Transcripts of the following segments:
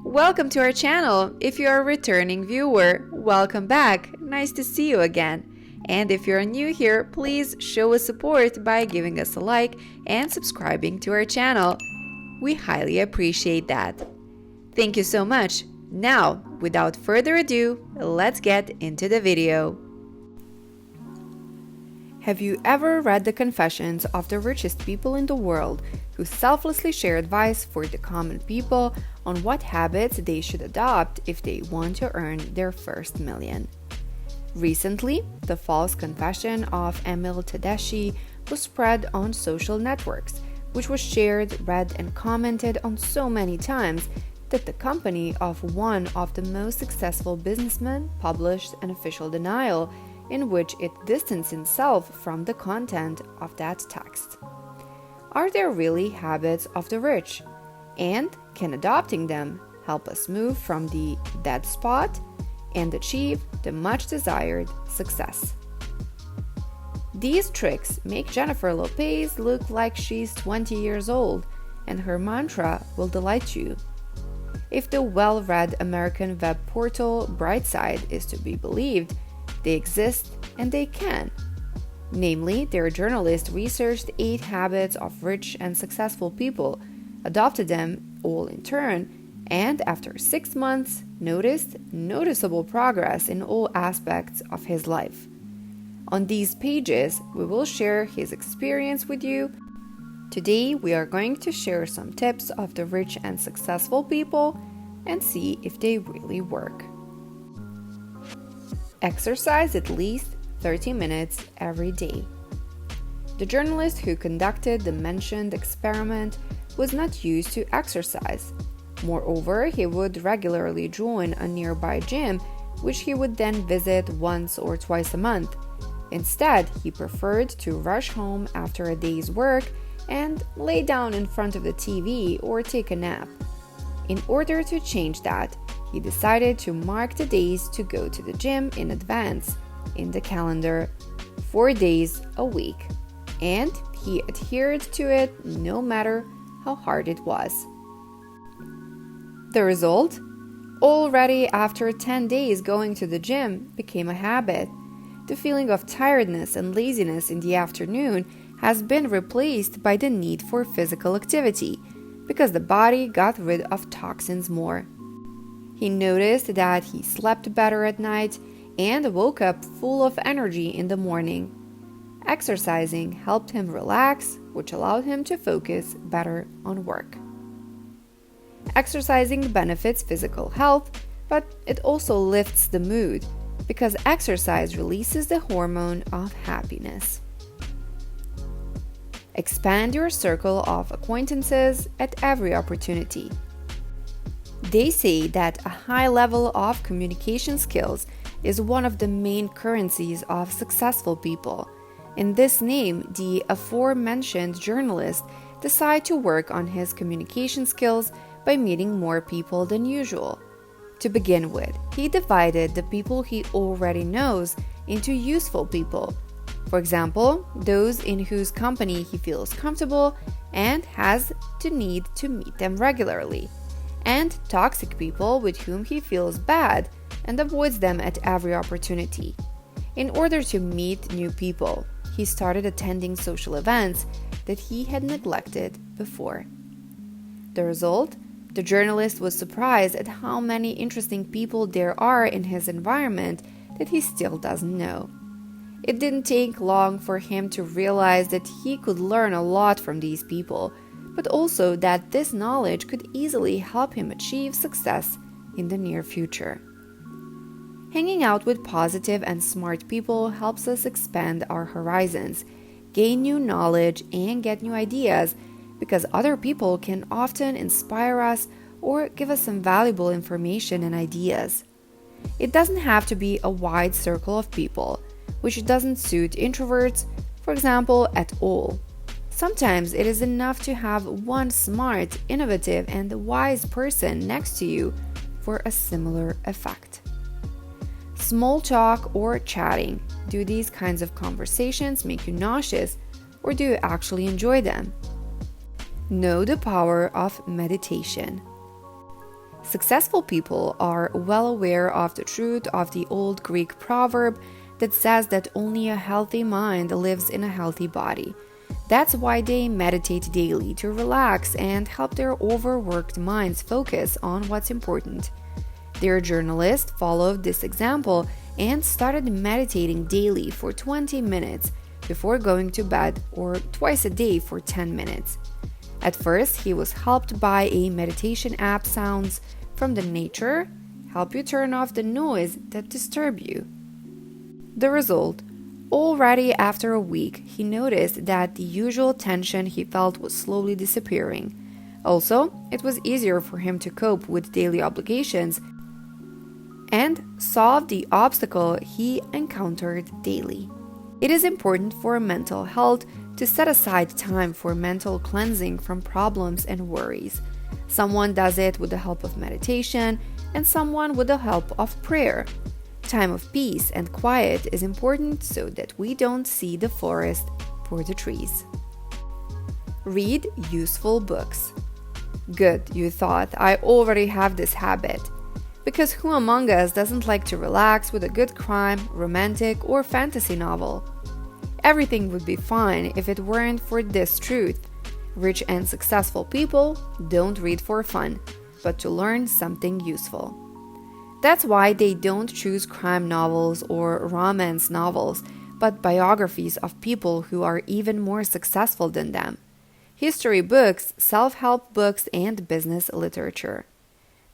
Welcome to our channel. If you're a returning viewer, welcome back. Nice to see you again. And if you're new here, please show us support by giving us a like and subscribing to our channel. We highly appreciate that. Thank you so much. Now, without further ado, let's get into the video. Have you ever read the confessions of the richest people in the world who selflessly share advice for the common people on what habits they should adopt if they want to earn their first million? Recently, the false confession of Emil Tedeschi was spread on social networks, which was shared, read, and commented on so many times that the company of one of the most successful businessmen published an official denial in which it distanced itself from the content of that text. Are there really habits of the rich? And can adopting them help us move from the dead spot and achieve the much desired success? These tricks make Jennifer Lopez look like she's 20 years old, and her mantra will delight you. If the well-read American web portal Brightside is to be believed, they exist and they can. Namely, their journalist researched 8 habits of rich and successful people, adopted them all in turn, and after 6 months noticed noticeable progress in all aspects of his life. On these pages, we will share his experience with you. Today, we are going to share some tips of the rich and successful people and see if they really work. Exercise at least 30 minutes every day. The journalist who conducted the mentioned experiment was not used to exercise. Moreover, he would regularly join a nearby gym, which he would then visit once or twice a month. Instead, he preferred to rush home after a day's work and lay down in front of the TV or take a nap. In order to change that, he decided to mark the days to go to the gym in advance in the calendar, 4 days a week, and he adhered to it no matter how hard it was. The result? Already after 10 days going to the gym became a habit. The feeling of tiredness and laziness in the afternoon has been replaced by the need for physical activity because the body got rid of toxins more. He noticed that he slept better at night and woke up full of energy in the morning. Exercising helped him relax, which allowed him to focus better on work. Exercising benefits physical health, but it also lifts the mood because exercise releases the hormone of happiness. Expand your circle of acquaintances at every opportunity. They say that a high level of communication skills is one of the main currencies of successful people. In this name, the aforementioned journalist decided to work on his communication skills by meeting more people than usual. To begin with, he divided the people he already knows into useful people. For example, those in whose company he feels comfortable and has the need to meet them regularly, and toxic people with whom he feels bad and avoids them at every opportunity. In order to meet new people, he started attending social events that he had neglected before. The result? The journalist was surprised at how many interesting people there are in his environment that he still doesn't know. It didn't take long for him to realize that he could learn a lot from these people, but also that this knowledge could easily help him achieve success in the near future. Hanging out with positive and smart people helps us expand our horizons, gain new knowledge, and get new ideas because other people can often inspire us or give us some valuable information and ideas. It doesn't have to be a wide circle of people, which doesn't suit introverts, for example, at all. Sometimes it is enough to have one smart, innovative, and wise person next to you for a similar effect. Small talk or chatting. Do these kinds of conversations make you nauseous, or do you actually enjoy them? Know the power of meditation. Successful people are well aware of the truth of the old Greek proverb that says that only a healthy mind lives in a healthy body. That's why they meditate daily to relax and help their overworked minds focus on what's important. Their journalist followed this example and started meditating daily for 20 minutes before going to bed, or twice a day for 10 minutes. At first, he was helped by a meditation app sounds from the nature help you turn off the noise that disturb you. The result: already after a week, he noticed that the usual tension he felt was slowly disappearing. Also, it was easier for him to cope with daily obligations and solve the obstacle he encountered daily. It is important for mental health to set aside time for mental cleansing from problems and worries. Someone does it with the help of meditation, and someone with the help of prayer. Time of peace and quiet is important so that we don't see the forest for the trees. Read useful books. Good, you thought, I already have this habit. Because who among us doesn't like to relax with a good crime, romantic, or fantasy novel? Everything would be fine if it weren't for this truth. Rich and successful people don't read for fun, but to learn something useful. That's why they don't choose crime novels or romance novels, but biographies of people who are even more successful than them. History books, self-help books, and business literature.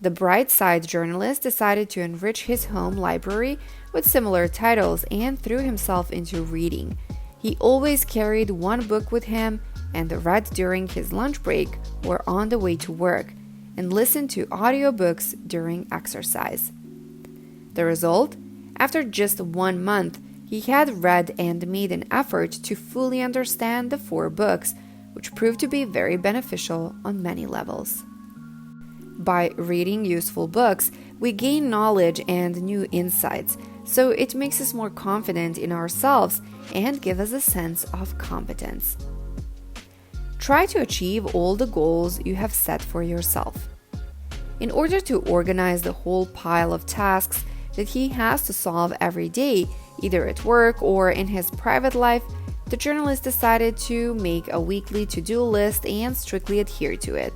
The Bright Side journalist decided to enrich his home library with similar titles and threw himself into reading. He always carried one book with him and read during his lunch break or on the way to work, and listened to audiobooks during exercise. The result? After just 1 month, he had read and made an effort to fully understand the 4 books, which proved to be very beneficial on many levels. By reading useful books, we gain knowledge and new insights, so it makes us more confident in ourselves and give us a sense of competence. Try to achieve all the goals you have set for yourself. In order to organize the whole pile of tasks that he has to solve every day, either at work or in his private life, the journalist decided to make a weekly to-do list and strictly adhere to it.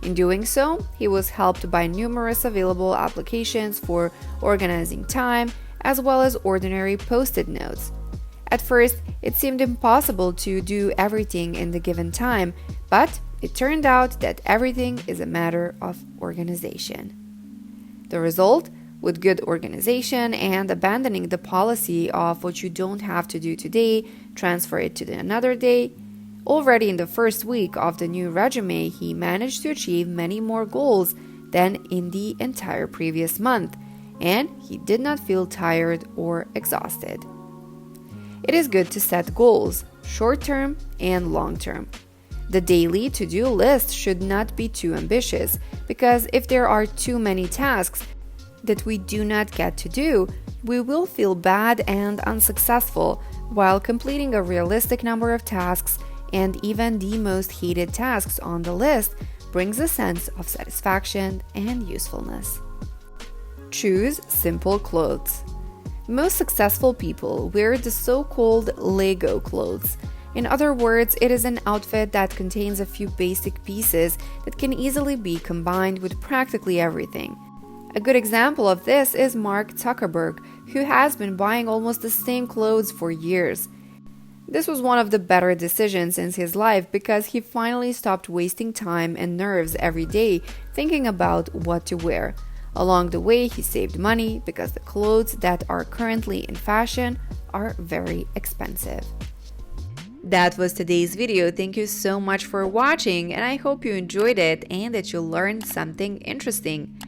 In doing so, he was helped by numerous available applications for organizing time, as well as ordinary post-it notes. At first, it seemed impossible to do everything in the given time, but it turned out that everything is a matter of organization. The result? With good organization and abandoning the policy of what you don't have to do today, transfer it to another day, already in the first week of the new regime, he managed to achieve many more goals than in the entire previous month, and he did not feel tired or exhausted. It is good to set goals, short-term and long-term. The daily to-do list should not be too ambitious, because if there are too many tasks that we do not get to do, we will feel bad and unsuccessful, while completing a realistic number of tasks and even the most hated tasks on the list brings a sense of satisfaction and usefulness. Choose simple clothes. Most successful people wear the so-called Lego clothes. In other words, it is an outfit that contains a few basic pieces that can easily be combined with practically everything. A good example of this is Mark Zuckerberg, who has been buying almost the same clothes for years. This was one of the better decisions in his life because he finally stopped wasting time and nerves every day thinking about what to wear. Along the way, he saved money because the clothes that are currently in fashion are very expensive. That was today's video. Thank you so much for watching, and I hope you enjoyed it and that you learned something interesting.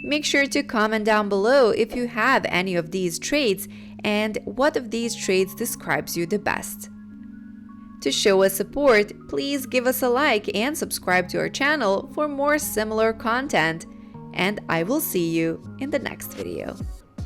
Make sure to comment down below if you have any of these traits and what of these traits describes you the best. To show us support, please give us a like and subscribe to our channel for more similar content. And I will see you in the next video.